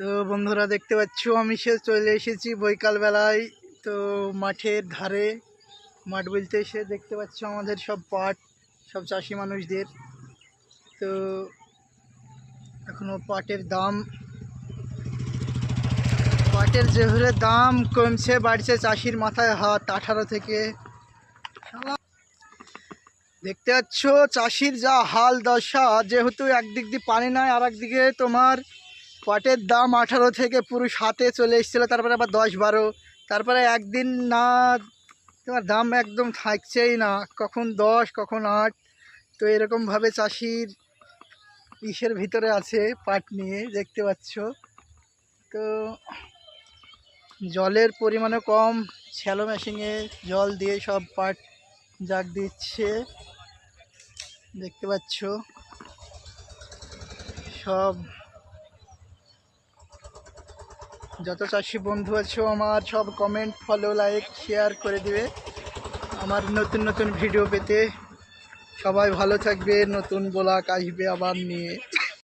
তো বন্ধুরা দেখতে পাচ্ছ আমি চলে এসেছি বৈকাল বেলায়। তো মাঠের ধারে, মাঠ বলতে এসে দেখতে পাচ্ছ আমাদের সব পাট, সব চাষি মানুষদের। তো এখনো পাটের যে হারে দাম কমছে বাড়ছে, চাষির মাথায় হাত 18 থেকে। দেখতে পাচ্ছ চাষির যা হাল দশা, যেহেতু একদিক দিয়ে পানি নাই, আর একদিকে তোমার পাটের দাম 18 থেকে পুরো 7-এ চলে এসেছিলো, তারপরে আবার 10-12, তারপরে একদিন না তোমার দাম একদম থাকছেই না, কখন 10 কখন 8। তো এরকমভাবে চাষির ইসের ভিতরে আছে পাট নিয়ে, দেখতে পাচ্ছ। তো জলের পরিমাণও কম, শ্যালো মেশিনে জল দিয়ে সব পাট জাগ দিচ্ছে, দেখতে পাচ্ছ। সব যত চাষি বন্ধু আছো আমার, সব কমেন্ট, ফলো, লাইক, শেয়ার করে দিবে আমার নতুন নতুন ভিডিও পেতে। সবাই ভালো থাকবে, নতুন ব্লগ আসবে আবার নিয়ে।